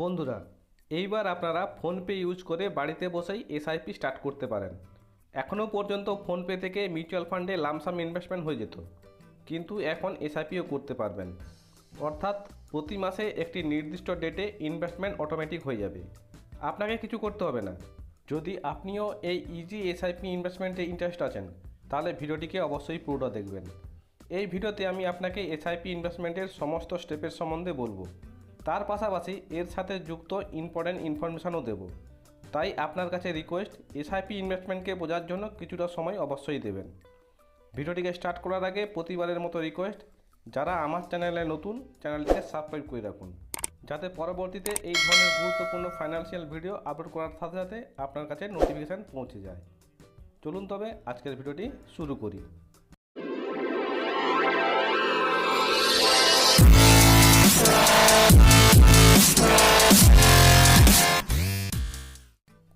বন্ধুরা, এইবার আপনারা ফোনপে ইউজ করে বাড়িতে বসেই এসআইপি স্টার্ট করতে পারেন। এখনও পর্যন্ত ফোনপে থেকে মিউচুয়াল ফান্ডে লামসাম ইনভেস্টমেন্ট হয়ে যেত, কিন্তু এখন এসআইপিও করতে পারবেন। অর্থাৎ প্রতি মাসে একটি নির্দিষ্ট ডেটে ইনভেস্টমেন্ট অটোমেটিক হয়ে যাবে, আপনাকে কিছু করতে হবে না। যদি আপনিও এই ইজি এসআইপি ইনভেস্টমেন্টে ইন্টারেস্ট আছেন, তাহলে ভিডিওটিকে অবশ্যই পুরোটা দেখবেন। এই ভিডিওতে আমি আপনাকে এসআইপি ইনভেস্টমেন্টের সমস্ত স্টেপের সম্বন্ধে বলবো, তার পাশাপাশি এর সাথে যুক্ত ইম্পর্ট্যান্ট ইনফরমেশানও দেব। তাই আপনার কাছে রিকোয়েস্ট, এসআইপি ইনভেস্টমেন্টকে বোঝার জন্য কিছুটা সময় অবশ্যই দেবেন। ভিডিওটিকে স্টার্ট করার আগে প্রতিবারের মতো রিকোয়েস্ট, যারা আমার চ্যানেলে নতুন, চ্যানেলটিকে সাবস্ক্রাইব করে রাখুন, যাতে পরবর্তীতে এই ধরনের গুরুত্বপূর্ণ ফাইন্যান্সিয়াল ভিডিও আপলোড করার সাথে সাথে আপনার কাছে নোটিফিকেশান পৌঁছে যায়। চলুন তবে আজকের ভিডিওটি শুরু করি।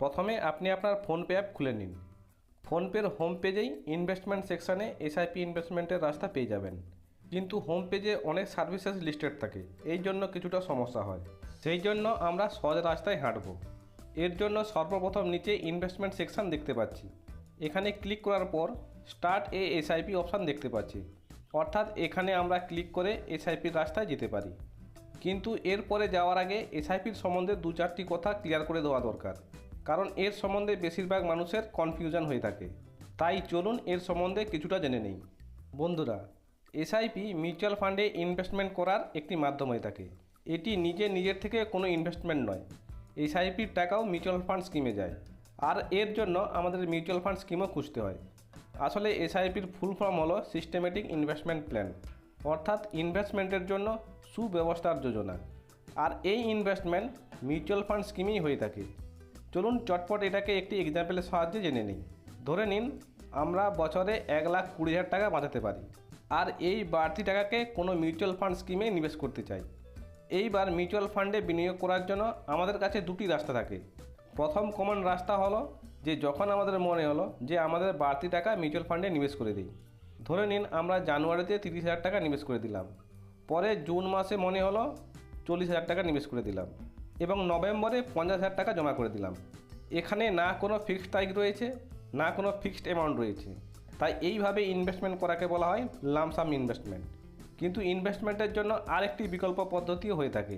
প্রথমে আপনি আপনার ফোনপে অ্যাপ খুলে নিন। ফোনপের হোম পেজেই ইনভেস্টমেন্ট সেকশানে এসআইপি ইনভেস্টমেন্টের রাস্তা পেয়ে যাবেন, কিন্তু হোম পেজে অনেক সার্ভিসেস লিস্টেড থাকে, এই জন্য কিছুটা সমস্যা হয়। সেই জন্য আমরা সহজ রাস্তায় হাঁটব। এর জন্য সর্বপ্রথম নিচে ইনভেস্টমেন্ট সেকশান দেখতে পাচ্ছি, এখানে ক্লিক করার পর স্টার্ট এ এসআইপি অপশান দেখতে পাচ্ছি। অর্থাৎ এখানে আমরা ক্লিক করে এসআইপির রাস্তায় যেতে পারি। কিন্তু এরপরে যাওয়ার আগে এসআইপির সম্বন্ধে দু চারটি কথা ক্লিয়ার করে দেওয়া দরকার, কারণ এর সম্বন্ধে বেশিরভাগ মানুষের কনফিউশন হয়ে থাকে। তাই চলুন এর সম্বন্ধে কিছুটা জেনে নেই। বন্ধুরা, এসআইপি মিউচুয়াল ফান্ডে ইনভেস্টমেন্ট করার একটি মাধ্যম হয়ে থাকে। এটি নিজের থেকে কোনো ইনভেস্টমেন্ট নয়। এসআইপির টাকাও মিউচুয়াল ফান্ড স্কিমে যায়, আর এর জন্য আমাদের মিউচুয়াল ফান্ড স্কিমও খুঁজতে হয়। আসলে এসআইপির ফুল ফর্ম হলো সিস্টেমেটিক ইনভেস্টমেন্ট প্ল্যান, অর্থাৎ ইনভেস্টমেন্টের জন্য সুব্যবস্থার যোজনা। আর এই ইনভেস্টমেন্ট মিউচুয়াল ফান্ড স্কিমেই হয়ে থাকে। চলুন চটপট এটাকে একটি এক্সাম্পলের সাহায্যে জেনে নিই। ধরে নিন আমরা বছরে 1,20,000 টাকা বাঁচাতে পারি, আর এই বাড়তি টাকাকে কোনো মিউচুয়াল ফান্ড স্কিমে নিবেশ করতে চাই। এইবার মিউচুয়াল ফান্ডে বিনিয়োগ করার জন্য আমাদের কাছে দুটি রাস্তা থাকে। প্রথম কমন রাস্তা হলো যে যখন আমাদের মনে হলো যে আমাদের বাড়তি টাকা মিউচুয়াল ফান্ডে নিবেশ করে দিই। ধরে নিন আমরা জানুয়ারিতে 30,000 টাকা নিবেশ করে দিলাম, পরে জুন মাসে মনে হলো 40,000 টাকা নিবেশ করে দিলাম, এবং নভেম্বরে 50,000 টাকা জমা করে দিলাম। এখানে না কোনো ফিক্সড তারিখ রয়েছে, না কোনো ফিক্সড অ্যামাউন্ট রয়েছে। তাই এইভাবে ইনভেস্টমেন্ট করাকে বলা হয় লামসাম ইনভেস্টমেন্ট। কিন্তু ইনভেস্টমেন্টের জন্য আরেকটি বিকল্প পদ্ধতিও হয়ে থাকে।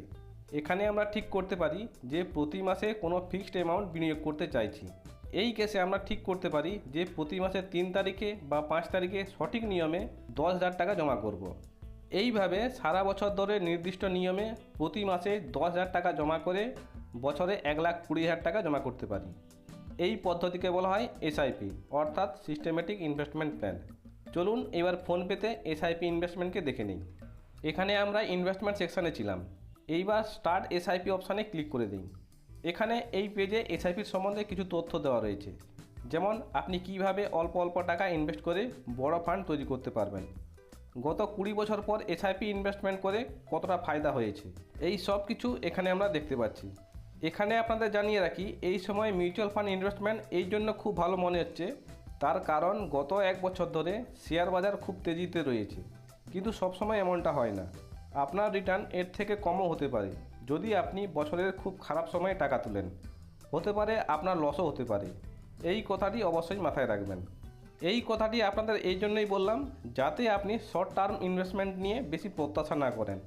এখানে আমরা ঠিক করতে পারি যে প্রতি মাসে কোনো ফিক্সড অ্যামাউন্ট বিনিয়োগ করতে চাইছি। এই কেসে আমরা ঠিক করতে পারি যে প্রতি মাসে 3 তারিখে বা 5 তারিখে সঠিক নিয়মে 10,000 টাকা জমা করব। এইভাবে সারা বছর ধরে নির্দিষ্ট নিয়মে প্রতি মাসে 10,000 টাকা জমা করে বছরে 1,20,000 টাকা জমা করতে পারি। এই পদ্ধতিকে বলা হয় এসআইপি, অর্থাৎ সিস্টেমেটিক ইনভেস্টমেন্ট প্ল্যান। চলুন এবার ফোনপেতে এসআইপি ইনভেস্টমেন্টকে দেখে নিই। এখানে আমরা ইনভেস্টমেন্ট সেকশানে ছিলাম। এইবার স্টার্ট এসআইপি অপশানে ক্লিক করে দিই। এখানে এই পেজে এসআইপির সম্বন্ধে কিছু তথ্য দেওয়া রয়েছে, যেমন আপনি কিভাবে অল্প অল্প টাকা ইনভেস্ট করে বড় ফান্ড তৈরি করতে পারবেন, গত 20 বছর পর এসআইপি ইনভেস্টমেন্ট করে কতটা ফায়দা হয়েছে, এই সব কিছু এখানে আমরা দেখতে পাচ্ছি। এখানে আপনাদের জানিয়ে রাখি, এই সময় মিউচুয়াল ফান্ড ইনভেস্টমেন্ট এই জন্য খুব ভালো মনে হচ্ছে, তার কারণ গত 1 বছর ধরে শেয়ার বাজার খুব তেজিতে রয়েছে। কিন্তু সবসময় এমনটা হয় না, আপনার রিটার্ন এর থেকে কমও হতে পারে যদি আপনি বছরের খুব খারাপ সময়ে টাকা তোলেন। হতে পারে আপনার লসও হতে পারে। এই কথাটি অবশ্যই মাথায় রাখবেন। এই কথাটি আপনাদের এই জন্যই বললাম, যাতে আপনি শর্ট টার্ম ইনভেস্টমেন্ট নিয়ে বেশি প্রত্যাশা না করেন।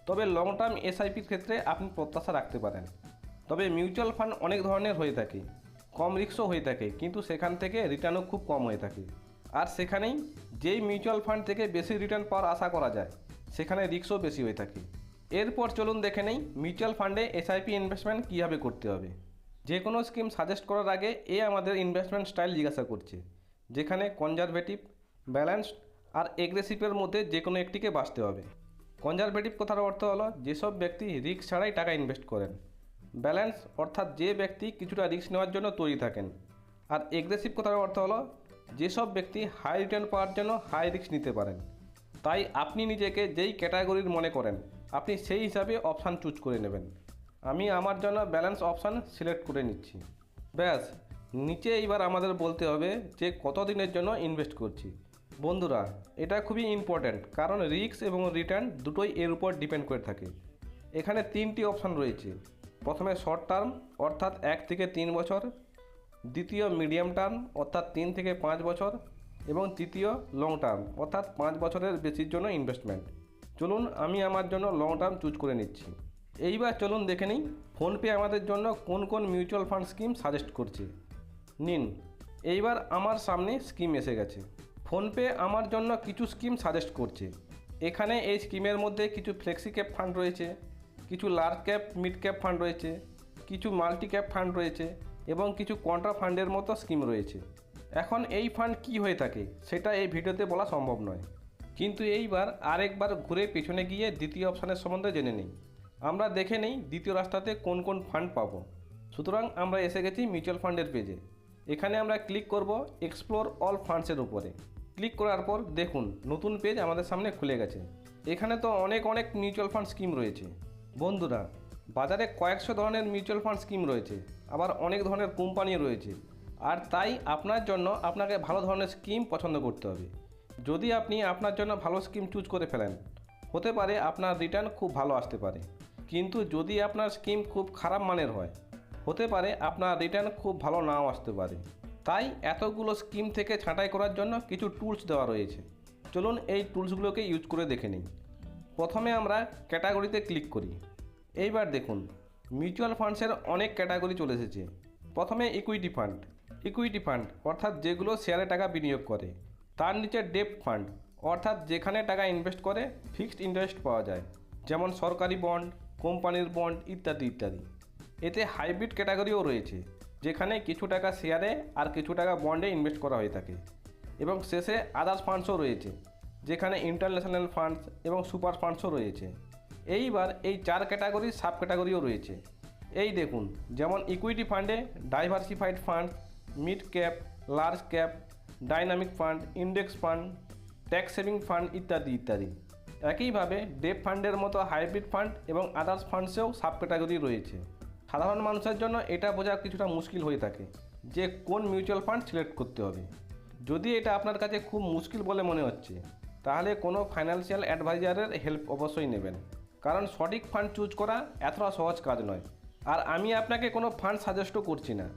তবে লং টার্ম এসআইপির ক্ষেত্রে আপনি প্রত্যাশা রাখতে পারেন। তবে মিউচুয়াল ফান্ড অনেক ধরনের হয়ে থাকে, কম রিস্কও হয়ে থাকে, কিন্তু সেখান থেকে রিটার্নও খুব কম হয়ে থাকে। আর সেখানেই যেই মিউচুয়াল ফান্ড থেকে বেশি রিটার্ন পাওয়ার আশা করা যায়, সেখানে রিস্কও বেশি হয়ে থাকে। এরপর চলুন দেখে নেই মিউচুয়াল ফান্ডে এসআইপি ইনভেস্টমেন্ট কীভাবে করতে হবে। যে কোনো স্কিম সাজেস্ট করার আগে আমাদের ইনভেস্টমেন্ট স্টাইল জিজ্ঞাসা করছে, যেখানে কনজারভেটিভ, ব্যালেন্সড আর এগ্রেসিভের মধ্যে যে কোনো একটিকে বাছতে হবে। কনজারভেটিভ কথার অর্থ হলো যেসব ব্যক্তি রিস্ক ছাড়াই টাকা ইনভেস্ট করেন। ব্যালেন্স অর্থাৎ যে ব্যক্তি কিছুটা রিস্ক নেওয়ার জন্য তৈরি থাকেন। আর এগ্রেসিভ কথার অর্থ হলো যেসব ব্যক্তি হাই রিটার্ন পাওয়ার জন্য হাই রিস্ক নিতে পারেন। তাই আপনি নিজেকে যেই ক্যাটাগরির মনে করেন, আপনি সেই হিসাবে অপশান চুজ করে নেবেন। আমি আমার জন্য ব্যালেন্স অপশান সিলেক্ট করে নিচ্ছি। ব্যাস, নিচে এইবার আমাদের বলতে হবে যে কত দিনের জন্য ইনভেস্ট করছি। বন্ধুরা, এটা খুবই ইম্পর্ট্যান্ট, কারণ রিস্ক এবং রিটার্ন দুটোই এর উপর ডিপেন্ড করে থাকে। এখানে 3টি অপশান রয়েছে, প্রথমে শর্ট টার্ম অর্থাৎ 1 থেকে 3 বছর, দ্বিতীয় মিডিয়াম টার্ম অর্থাৎ 3 থেকে 5 বছর এবং তৃতীয় লং টার্ম অর্থাৎ 5 বছরের বেশির জন্য ইনভেস্টমেন্ট। চলুন আমি আমার জন্য লং টার্ম চুজ করে নিচ্ছি। এইবার চলুন দেখে নিই ফোনপে আমাদের জন্য কোন কোন মিউচুয়াল ফান্ড স্কিম সাজেস্ট করছে। নিন, এইবার আমার সামনে স্কিম এসে গেছে। ফোনপে আমার জন্য কিছু স্কিম সাজেস্ট করছে। এখানে এই স্কিমের মধ্যে কিছু ফ্লেক্সি ক্যাপ ফান্ড রয়েছে, কিছু large cap mid cap fund রয়েছে, কিছু মাল্টি ক্যাপ ফান্ড রয়েছে এবং কিছু কন্ট্রা ফান্ডের মতো স্কিম রয়েছে। এখন এই ফান্ড কি হয়ে থাকে সেটা এই ভিডিওতে বলা সম্ভব নয়, কিন্তু এইবার আরেকবার ঘুরে পেছনে গিয়ে দ্বিতীয় অপশানের সম্বন্ধে জেনে নিই। আমরা দেখে নেই দ্বিতীয় রাস্তাতে কোন কোন ফান্ড পাবো। সুতরাং আমরা এসে গেছি মিউচুয়াল ফান্ডের পেজে। এখানে আমরা ক্লিক করব এক্সপ্লোর অল ফান্ডসের উপরে। ক্লিক করার পর দেখুন নতুন পেজ আমাদের সামনে খুলে গেছে। এখানে তো অনেক মিউচুয়াল ফান্ড স্কিম রয়েছে। বন্ধুরা, বাজারে কয়েকশো ধরনের মিউচুয়াল ফান্ড স্কিম রয়েছে, আবার অনেক ধরনের কোম্পানি রয়েছে, আর তাই আপনার জন্য আপনাকে ভালো ধরনের স্কিম পছন্দ করতে হবে। যদি আপনি আপনার জন্য ভালো স্কিম চুজ করে ফেলেন, হতে পারে আপনার রিটার্ন খুব ভালো আসতে পারে, কিন্তু যদি আপনার স্কিম খুব খারাপ মানের হয়, হতে পারে আপনার রিটার্ন খুব ভালো নাও আসতে পারে। তাই এতগুলো স্কিম থেকে ছাঁটাই করার জন্য কিছু টুলস দেওয়া রয়েছে। চলুন এই টুলসগুলোকে ইউজ করে দেখে নিই। প্রথমে আমরা ক্যাটাগরিতে ক্লিক করি। এইবার দেখুন মিউচুয়াল ফান্ডসের অনেক ক্যাটাগরি চলে এসেছে। প্রথমে ইকুইটি ফান্ড অর্থাৎ যেগুলো শেয়ারে টাকা বিনিয়োগ করে। তার নিচে ডেপ্ট ফান্ড অর্থাৎ যেখানে টাকা ইনভেস্ট করে ফিক্সড ইন্টারেস্ট পাওয়া যায়, যেমন সরকারি বন্ড, কোম্পানির বন্ড ইত্যাদি ইত্যাদি। এতে হাইব্রিড ক্যাটাগরিও রয়েছে, যেখানে কিছু টাকা শেয়ারে আর কিছু টাকা বন্ডে ইনভেস্ট করা হয়ে থাকে। এবং শেষে আদার্স ফান্ডসও রয়েছে, যেখানে ইন্টারন্যাশনাল ফান্ডস এবং সুপার ফান্ডসও রয়েছে। এইবার এই 4 ক্যাটাগরির সাব ক্যাটাগরিও রয়েছে। এই দেখুন, যেমন ইকুইটি ফান্ডে diversified fund, mid cap, large cap, dynamic fund, index fund, tax saving fund ইত্যাদি ইত্যাদি। একইভাবে ডেপ ফান্ডের মতো হাইব্রিড ফান্ড এবং আদার্স ফান্ডসেও সাব ক্যাটাগরি রয়েছে। সাধারণ মানুষের জন্য এটা বোঝা কিছুটা মুশকিল হয়ে থাকে যে কোন মিউচুয়াল ফান্ড সিলেক্ট করতে হবে। যদি এটা আপনার কাছে খুব মুশকিল বলে মনে হচ্ছে, তাহলে কোনো ফাইন্যান্সিয়াল অ্যাডভাইজারের হেল্প অবশ্যই নেবেন, কারণ সঠিক ফান্ড চুজ করা এতটা সহজ কাজ নয়। আর আমি আপনাকে কোনো ফান্ড সাজেস্টও করছি না,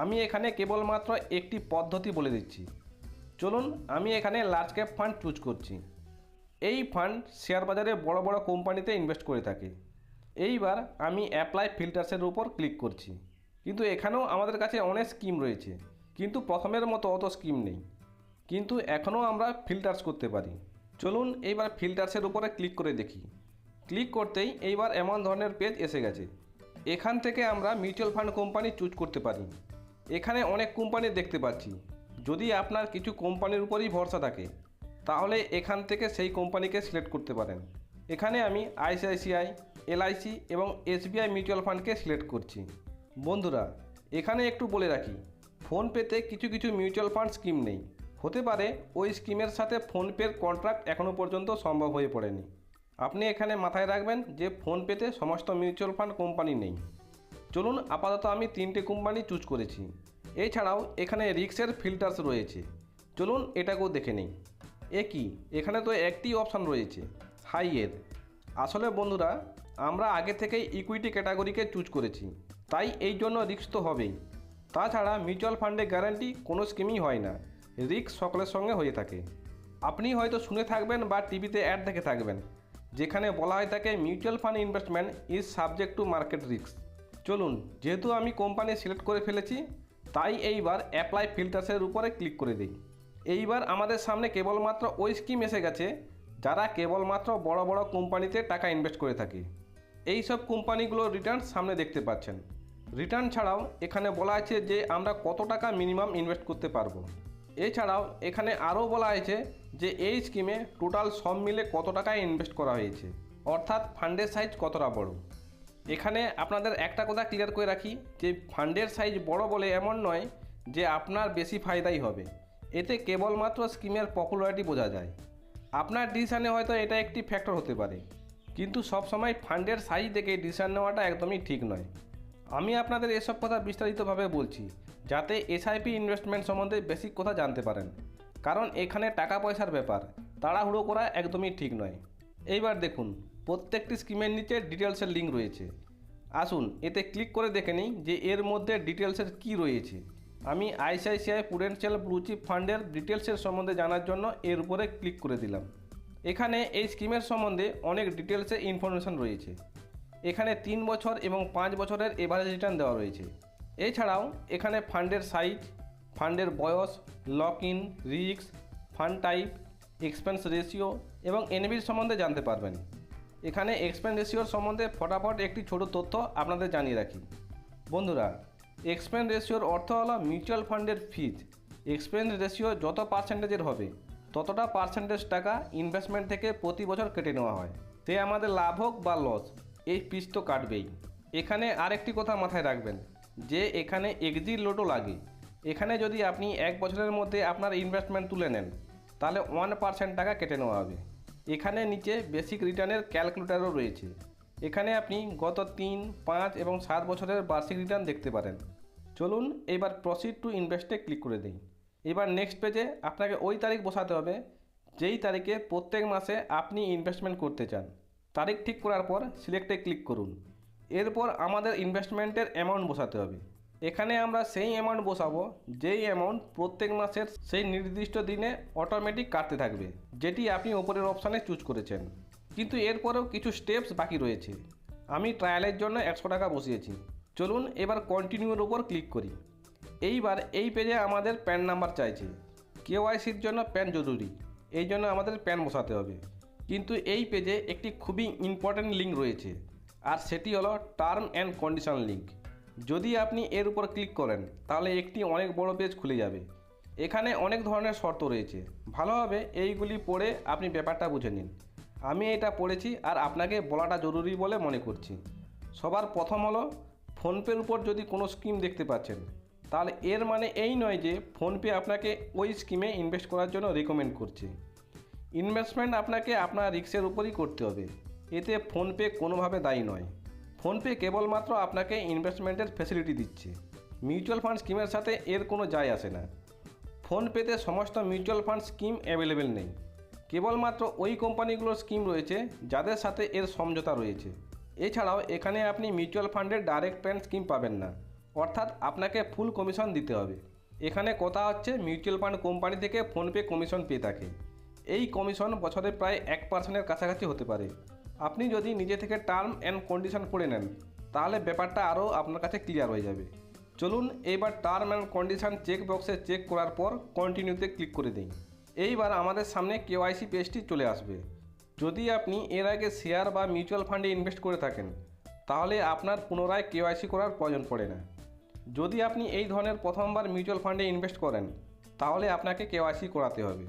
আমি এখানে কেবলমাত্র একটি পদ্ধতি বলে দিচ্ছি। চলুন আমি এখানে লার্জ ক্যাপ ফান্ড চুজ করছি। এই ফান্ড শেয়ার বাজারে বড় বড় কোম্পানিতে ইনভেস্ট করে থাকে। এইবার আমি অ্যাপ্লাই ফিল্টার্সের উপর ক্লিক করছি। কিন্তু এখানেও আমাদের কাছে অনেক স্কিম রয়েছে, কিন্তু প্রথমের মতো অত স্কিম নেই, কিন্তু এখনও আমরা ফিল্টার্স করতে পারি। চলুন এইবার ফিল্টার্সের উপরে ক্লিক করে দেখি। ক্লিক করতেই এইবার এমন ধরনের পেজ এসে গেছে। এখান থেকে আমরা মিউচুয়াল ফান্ড কোম্পানি চুজ করতে পারি। এখানে অনেক কোম্পানি দেখতে পাচ্ছি। যদি আপনার কিছু কোম্পানির উপরই ভরসা থাকে, তাহলে এখান থেকে সেই কোম্পানিকে সিলেক্ট করতে পারেন। এখানে আমি আইসিআইসিআই, এলআইসি এবং এসবিআই মিউচুয়াল ফান্ডকে সিলেক্ট করছি। বন্ধুরা, এখানে একটু বলে রাখি, ফোনপেতে কিছু মিউচুয়াল ফান্ড স্কিম নেই। হতে পারে ওই স্কিমের সাথে ফোনপের কন্ট্রাক্ট এখনও পর্যন্ত সম্ভব হয়ে পড়েনি। আপনি এখানে মাথায় রাখবেন যে ফোনপেতে সমস্ত মিউচুয়াল ফান্ড কোম্পানি নেই। চলুন আপাতত আমি 3টে কোম্পানি চুজ করেছি। এছাড়াও এখানে রিস্কের ফিল্টার্স রয়েছে। চলুন এটাকেও দেখে নিই। এখানে তো একটি অপশান রয়েছে, হাইয়ের। আসলে বন্ধুরা, আমরা আগে থেকেই ইকুইটি ক্যাটাগরিকে চুজ করেছি, তাই এই জন্য রিস্ক তো হবেই। তাছাড়া মিউচুয়াল ফান্ডে গ্যারান্টি কোনো স্কিমই হয় না, রিস্ক সকলের সঙ্গে হয়ে থাকে। আপনি হয়তো শুনে থাকবেন বা টিভিতে অ্যাড দেখে থাকবেন, যেখানে বলা হয়ে থাকে mutual fund investment is subject to market risk. চলুন, যেহেতু আমি কোম্পানি সিলেক্ট করে ফেলেছি, তাই এইবার অ্যাপ্লাই ফিল্টার্সের উপরে ক্লিক করে দিই। এইবার আমাদের সামনে কেবলমাত্র ওই স্কিম এসে গেছে যারা কেবলমাত্র বড় বড় কোম্পানিতে টাকা ইনভেস্ট করে থাকে। এই সব কোম্পানিগুলোর রিটার্ন সামনে দেখতে পাচ্ছেন। রিটার্ন ছাড়াও এখানে বলা আছে যে আমরা কত টাকা মিনিমাম ইনভেস্ট করতে পারবো। এছাড়াও এখানে আরও বলা হয়েছে যে এই স্কিমে টোটাল সব মিলে কত টাকায় ইনভেস্ট করা হয়েছে, অর্থাৎ ফান্ডের সাইজ কতটা বড়। এখানে আপনাদের একটা কথা ক্লিয়ার করে রাখি যে ফান্ডের সাইজ বড় বলে এমন নয় যে আপনার বেশি ফায়দাই হবে। এতে কেবলমাত্র স্কিমের পপুলারিটি বোঝা যায়। আপনার ডিসিশনে হয়তো এটা একটি ফ্যাক্টর হতে পারে, কিন্তু সবসময় ফান্ডের সাইজ দেখে ডিসিশন নেওয়াটা একদমই ঠিক নয়। আমি আপনাদের এসব কথা বিস্তারিতভাবে বলছি যাতে এসআইপি ইনভেস্টমেন্ট সম্বন্ধে বেসিক কথা জানতে পারেন, কারণ এখানে টাকা পয়সার ব্যাপার, তাড়াহুড়ো করা একদমই ঠিক নয়। এইবার দেখুন, প্রত্যেকটি স্কিমের নিচে ডিটেলসের লিঙ্ক রয়েছে। আসুন এতে ক্লিক করে দেখে নিই যে এর মধ্যে ডিটেলসের কি রয়েছে। আমি আইসিআইসিআই প্রুডেন্সিয়াল ব্লু চিপ ফান্ডের ডিটেলসের সম্বন্ধে জানার জন্য এর উপরে ক্লিক করে দিলাম। এখানে এই স্কিমের সম্বন্ধে অনেক ডিটেলসে ইনফরমেশন রয়েছে। এখানে 3 বছর এবং 5 বছরের এভারেজ রিটার্ন দেওয়া রয়েছে। এছাড়াও এখানে ফান্ডের সাইজ, ফান্ডের বয়স, lock in, risk, fund type, expense ratio এবং এনবির সম্বন্ধে জানতে পারবেন। এখানে এক্সপেন্স রেশিওর সম্বন্ধে ফটাফট একটি ছোট তথ্য আপনাদের জানিয়ে রাখি। বন্ধুরা, এক্সপেন্স রেশিওর অর্থ হলো মিউচুয়াল ফান্ডের ফিজ। এক্সপেন্স রেশিও যত পার্সেন্টেজের হবে ততটা পার্সেন্টেজ টাকা ইনভেস্টমেন্ট থেকে প্রতি বছর কেটে নেওয়া হয়। সে আমাদের লাভ হোক বা লস, এই ফিজ তো কাটবেই। এখানে আরেকটি কথা মাথায় রাখবেন যে এখানে এক্সিট লোডও লাগে। এখানে যদি আপনি 1 বছরের মধ্যে আপনার ইনভেস্টমেন্ট তুলে নেন তাহলে 1% টাকা কেটে নেওয়া হবে। এখানে নিচে বেসিক রিটার্নের ক্যালকুলেটরও রয়েছে। এখানে আপনি গত 3, 5 এবং 7 বছরের বার্ষিক রিটার্ন দেখতে পারেন। চলুন এবার প্রসিড টু ইনভেস্টে ক্লিক করে দিই। এবার নেক্সট পেজে আপনাকে ওই তারিখ বসাতে হবে যেই তারিখে প্রত্যেক মাসে আপনি ইনভেস্টমেন্ট করতে চান। তারিখ ঠিক করার পর সিলেক্টে ক্লিক করুন। এরপর আমাদের ইনভেস্টমেন্টের অ্যামাউন্ট বসাতে হবে। এখানে আমরা সেই অ্যামাউন্ট বসাবো যেই অ্যামাউন্ট প্রত্যেক মাসের সেই নির্দিষ্ট দিনে অটোমেটিক কাটতে থাকবে, যেটি আপনি ওপরের অপশানে চুজ করেছেন। কিন্তু এরপরেও কিছু স্টেপস বাকি রয়েছে। আমি ট্রায়ালের জন্য 100 টাকা বসিয়েছি। চলুন এবার কন্টিনিউর উপর ক্লিক করি। এইবার এই পেজে আমাদের প্যান নাম্বার চাইছে। কেওয়াইসির জন্য প্যান জরুরি, এই জন্য আমাদের প্যান বসাতে হবে। কিন্তু এই পেজে একটি খুবই ইম্পর্ট্যান্ট লিঙ্ক রয়েছে, আর সেটি হলো টার্ম অ্যান্ড কন্ডিশন লিঙ্ক। যদি আপনি এর উপর ক্লিক করেন তাহলে একটি অনেক বড় পেজ খুলে যাবে। এখানে অনেক ধরনের শর্ত রয়েছে, ভালোভাবে এইগুলি পড়ে আপনি ব্যাপারটা বুঝে নিন। আমি এটা পড়েছি আর আপনাকে বলাটা জরুরি বলে মনে করছি। সবার প্রথম হলো, ফোনপের উপর যদি কোনো স্কিম দেখতে পাচ্ছেন তাহলে এর মানে এই নয় যে ফোনপে আপনাকে ওই স্কিমে ইনভেস্ট করার জন্য রেকমেন্ড করছে। ইনভেস্টমেন্ট আপনাকে আপনার রিস্কের উপরই করতে হবে, এতে ফোনপে কোনোভাবে দায়ী নয়। ফোনপে কেবলমাত্র আপনাকে ইনভেস্টমেন্টের ফ্যাসিলিটি দিচ্ছে, মিউচুয়াল ফান্ড স্কিমের সাথে এর কোনো যায় আসে না। ফোনপেতে সমস্ত মিউচুয়াল ফান্ড স্কিম অ্যাভেলেবেল নেই, কেবলমাত্র ওই কোম্পানিগুলোর স্কিম রয়েছে যাদের সাথে এর সমঝোতা রয়েছে। এছাড়াও এখানে আপনি মিউচুয়াল ফান্ডের ডাইরেক্ট প্ল্যান স্কিম পাবেন না, অর্থাৎ আপনাকে ফুল কমিশন দিতে হবে। এখানে কথা হচ্ছে মিউচুয়াল ফান্ড কোম্পানি থেকে ফোনপে কমিশন পেয়ে থাকে। এই কমিশন বছরে প্রায় 1%-এর কাছাকাছি হতে পারে। আপনি যদি নিজে থেকে টার্ম অ্যান্ড কন্ডিশন পড়ে নেন তাহলে ব্যাপারটা আরও আপনার কাছে ক্লিয়ার হয়ে যাবে। চলুন এইবার টার্ম অ্যান্ড কন্ডিশন চেক বক্সে চেক করার পর কন্টিনিউতে ক্লিক করে দিন। এইবার আমাদের সামনে কেওয়াইসি পেজটি চলে আসবে। যদি আপনি এর আগে শেয়ার বা মিউচুয়াল ফান্ডে ইনভেস্ট করে থাকেন তাহলে আপনার পুনরায় কেওয়াইসি করার প্রয়োজন পড়ে না। যদি আপনি এই ধরনের প্রথমবার মিউচুয়াল ফান্ডে ইনভেস্ট করেন তাহলে আপনাকে কেওয়াইসি করাতে হবে।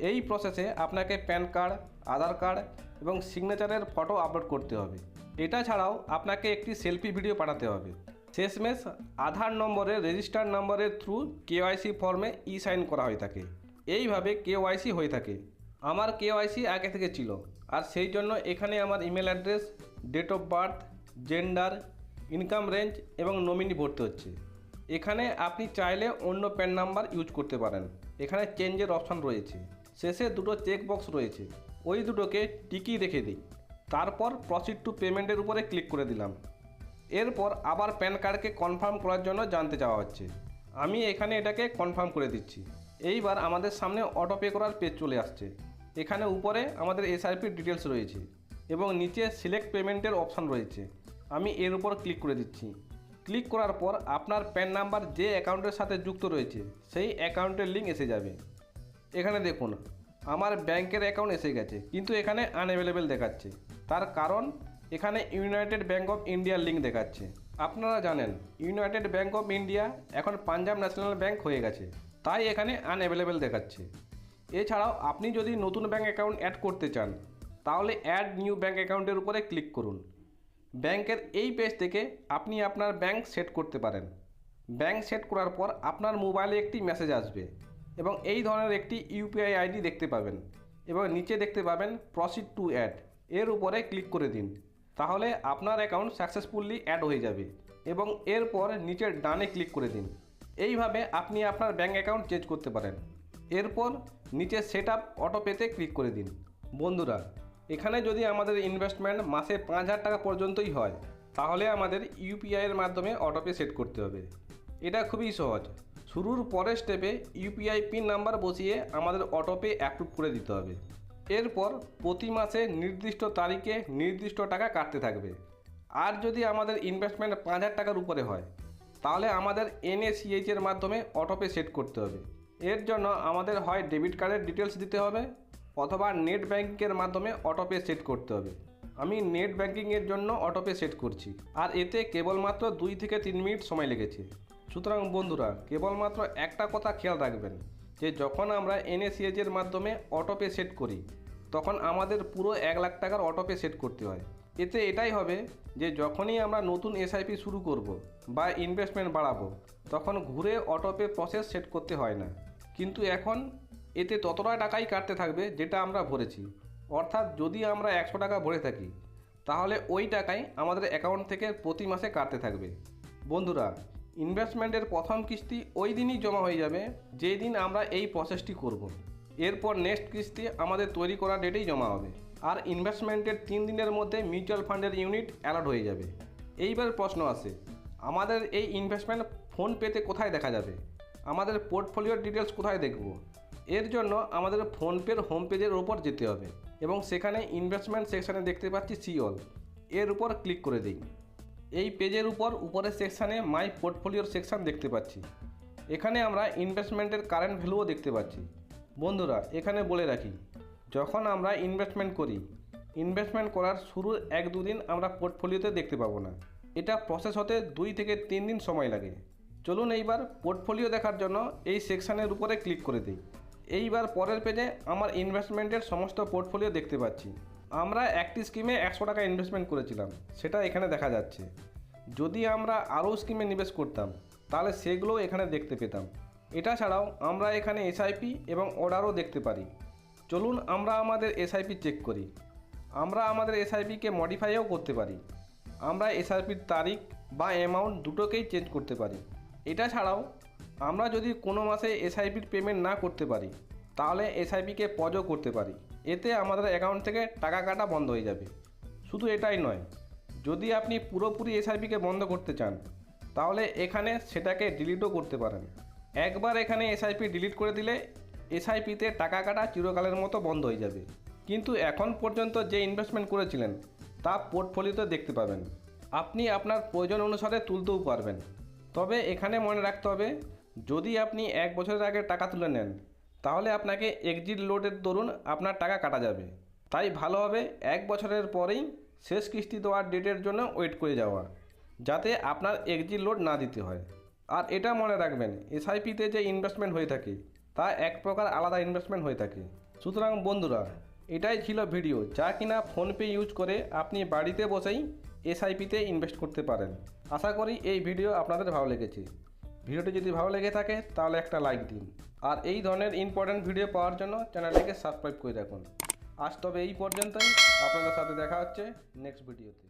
এই প্রসেসে আপনাকে প্যান কার্ড, আধার কার্ড এবং সিগনেচারের ফটো আপলোড করতে হবে। এটা ছাড়াও আপনাকে একটি সেলফি ভিডিও পাঠাতে হবে। শেষমেশ আধার নম্বরের রেজিস্টার নম্বরের থ্রু কেওয়াইসি ফর্মে সাইন করা হয়ে থাকে। এইভাবে কেওয়াইসি হয়ে থাকে। আমার কেওয়াইসি আগে থেকে ছিল, আর সেই জন্য এখানে আমার email address, date of birth, gender, income range এবং নমিনি ভরতে হচ্ছে। এখানে আপনি চাইলে অন্য প্যান নাম্বার ইউজ করতে পারেন। এখানে চেঞ্জের অপশান রয়েছে। শেষে দুটো চেক বক্স রয়েছে, ওই দুটোকে টিকি রেখে দিই। তারপর প্রসিড টু পেমেন্টের উপরে ক্লিক করে দিলাম। এরপর আবার প্যান কার্ডকে কনফার্ম করার জন্য জানতে চাওয়া হচ্ছে। আমি এখানে এটাকে কনফার্ম করে দিচ্ছি। এইবার আমাদের সামনে অটোপে করার পেজ চলে আসছে। এখানে উপরে আমাদের এসআইপির ডিটেলস রয়েছে এবং নিচে সিলেক্ট পেমেন্টের অপশান রয়েছে। আমি এর উপর ক্লিক করে দিচ্ছি। ক্লিক করার পর আপনার প্যান নাম্বার যে অ্যাকাউন্টের সাথে যুক্ত রয়েছে সেই অ্যাকাউন্টের লিঙ্ক এসে যাবে। এখানে দেখুন আমার ব্যাংকের অ্যাকাউন্ট এসে গেছে, কিন্তু এখানে আনঅ্যাভেলেবেল দেখাচ্ছে। তার কারণ এখানে ইউনাইটেড ব্যাঙ্ক অফ ইন্ডিয়ার লিঙ্ক দেখাচ্ছে। আপনারা জানেন ইউনাইটেড ব্যাঙ্ক অফ ইন্ডিয়া এখন পাঞ্জাব ন্যাশনাল ব্যাঙ্ক হয়ে গেছে, তাই এখানে আনঅ্যাভেলেবেল দেখাচ্ছে। এছাড়াও আপনি যদি নতুন ব্যাঙ্ক অ্যাকাউন্ট অ্যাড করতে চান তাহলে অ্যাড নিউ ব্যাঙ্ক অ্যাকাউন্টের উপরে ক্লিক করুন। ব্যাংকের এই পেজ থেকে আপনি আপনার ব্যাঙ্ক সেট করতে পারেন। ব্যাঙ্ক সেট করার পর আপনার মোবাইলে একটি মেসেজ আসবে এবং এই ধরনের একটি ইউপিআই আইডি দেখতে পাবেন এবং নিচে দেখতে পাবেন প্রসিড টু অ্যাড, এর উপরে ক্লিক করে দিন। তাহলে আপনার অ্যাকাউন্ট সাকসেসফুলি অ্যাড হয়ে যাবে এবং এরপর নিচের ডানে ক্লিক করে দিন। এইভাবে আপনি আপনার ব্যাঙ্ক অ্যাকাউন্ট চেঞ্জ করতে পারেন। এরপর নিচে সেট আপ অটোপেতে ক্লিক করে দিন। বন্ধুরা, এখানে যদি আমাদের ইনভেস্টমেন্ট মাসে 5,000 টাকা পর্যন্তই হয় তাহলে আমাদের ইউপিআইয়ের মাধ্যমে অটোপে সেট করতে হবে। এটা খুবই সহজ। শুরুর পরের স্টেপে ইউপিআই পিন নাম্বার বসিয়ে আমাদের অটোপে অ্যাপ্রুভ করে দিতে হবে। এরপর প্রতি মাসে নির্দিষ্ট তারিখে নির্দিষ্ট টাকা কাটতে থাকবে। আর যদি আমাদের ইনভেস্টমেন্ট 5,000 টাকার উপরে হয় তাহলে আমাদের এনএসিএইচের মাধ্যমে অটোপে সেট করতে হবে। এর জন্য আমাদের হয় ডেবিট কার্ডের ডিটেলস দিতে হবে অথবা নেট ব্যাঙ্কিংয়ের মাধ্যমে অটোপে সেট করতে হবে। আমি নেট ব্যাঙ্কিংয়ের জন্য অটোপে সেট করছি, আর এতে কেবলমাত্র 2 থেকে 3 মিনিট সময় লেগেছে। সুতরাং বন্ধুরা, কেবলমাত্র একটা কথা খেয়াল রাখবেন যে যখন আমরা এনএসিএইচের মাধ্যমে অটোপে সেট করি তখন আমাদের পুরো 1 লাখ টাকার অটোপে সেট করতে হয়। এতে এটাই হবে যে যখনই আমরা নতুন এসআইপি শুরু করব বা ইনভেস্টমেন্ট বাড়াবো তখন ঘুরে অটোপে প্রসেস সেট করতে হয় না। কিন্তু এখন এতে ততটা টাকাই কাটতে থাকবে যেটা আমরা ভরেছি। অর্থাৎ যদি আমরা 100 টাকা ভরে থাকি তাহলে ওই টাকাই আমাদের অ্যাকাউন্ট থেকে প্রতি মাসে কাটতে থাকবে। বন্ধুরা, ইনভেস্টমেন্টের প্রথম কিস্তি ওই দিনই জমা হয়ে যাবে যেই দিন আমরা এই প্রসেসটি করব। এরপর নেক্সট কিস্তি আমাদের তৈরি করা ডেটেই জমা হবে। আর ইনভেস্টমেন্টের 3 দিনের মধ্যে মিউচুয়াল ফান্ডের ইউনিট অ্যালট হয়ে যাবে। এইবার প্রশ্ন আসে, আমাদের এই ইনভেস্টমেন্ট ফোনপেতে কোথায় দেখা যাবে? আমাদের পোর্টফোলিওর ডিটেলস কোথায় দেখব? এর জন্য আমাদের ফোনপের হোম পেজের ওপর যেতে হবে এবং সেখানে ইনভেস্টমেন্ট সেকশানে দেখতে পাচ্ছি সি অল, এর উপর ক্লিক করে দিই। এই পেজের উপর উপরের সেকশানে মাই পোর্টফোলিওর সেকশান দেখতে পাচ্ছি। এখানে আমরা ইনভেস্টমেন্টের কারেন্ট ভ্যালুও দেখতে পাচ্ছি। বন্ধুরা, এখানে বলে রাখি, যখন আমরা ইনভেস্টমেন্ট করি, ইনভেস্টমেন্ট করার শুরুর 1-2 দিন আমরা পোর্টফোলিওতে দেখতে পাবো না। এটা প্রসেস হতে 2 থেকে 3 দিন সময় লাগে। চলুন এইবার পোর্টফোলিও দেখার জন্য এই সেকশানের উপরে ক্লিক করে দিই। এইবার পরের পেজে আমার ইনভেস্টমেন্টের সমস্ত পোর্টফোলিও দেখতে পাচ্ছি। আমরা একটি স্কিমে 100 টাকা ইনভেস্টমেন্ট করেছিলাম, সেটা এখানে দেখা যাচ্ছে। যদি আমরা আরও স্কিমে নিবেশ করতাম তাহলে সেগুলো এখানে দেখতে পেতাম। এটা ছাড়াও আমরা এখানে এসআইপি এবং অর্ডারও দেখতে পারি। চলুন আমরা আমাদের এসআইপি চেক করি। আমরা আমাদের এসআইপিকে মডিফাইও করতে পারি। আমরা এসআইপির তারিখ বা অ্যামাউন্ট দুটোকেই চেঞ্জ করতে পারি। এটা ছাড়াও আমরা যদি কোনো মাসে এসআইপির পেমেন্ট না করতে পারি তাহলে এসআইপিকে পজও করতে পারি। এতে আমাদের অ্যাকাউন্ট থেকে টাকা কাটা বন্ধ হয়ে যাবে। শুধু এটাই নয়, যদি আপনি পুরোপুরি এসআইপিকে বন্ধ করতে চান তাহলে এখানে সেটাকে ডিলিটও করতে পারেন। একবার এখানে এসআইপি ডিলিট করে দিলে এসআইপিতে টাকা কাটা চিরকালের মতো বন্ধ হয়ে যাবে। কিন্তু এখন পর্যন্ত যে ইনভেস্টমেন্ট করেছিলেন তা পোর্টফোলিওতে দেখতে পাবেন। আপনি আপনার প্রয়োজন অনুসারে তুলতেও পারবেন। তবে এখানে মনে রাখতে হবে, যদি আপনি 1 বছরের আগে টাকা তুলে নেন তাহলে আপনাকে এক্সিট লোডের দরুন আপনার টাকা কাটা যাবে। তাই ভালো হবে 1 বছরের পরেই শেষ কিস্তি দেওয়ার ডেটের জন্য ওয়েট করে যাওয়া, যাতে আপনার এক্সিট লোড না দিতে হয়। আর এটা মনে রাখবেন, এসআইপিতে যে ইনভেস্টমেন্ট হয়ে থাকে তা এক প্রকার আলাদা ইনভেস্টমেন্ট হয়ে থাকে। সুতরাং বন্ধুরা, এটাই ছিল ভিডিও যা কিনা ফোনপে ইউজ করে আপনি বাড়িতে বসেই এসআইপিতে ইনভেস্ট করতে পারেন। আশা করি এই ভিডিও আপনাদের ভালো লেগেছে। ভিডিওটি যদি ভালো লেগে থাকে তাহলে একটা লাইক দিন, আর এই ধরনের ইম্পর্ট্যান্ট ভিডিও পাওয়ার জন্য চ্যানেলটিকে সাবস্ক্রাইব করে রাখুন। আজ তবে এই পর্যন্তই। আপনাদের সাথে দেখা হচ্ছে নেক্সট ভিডিওতে।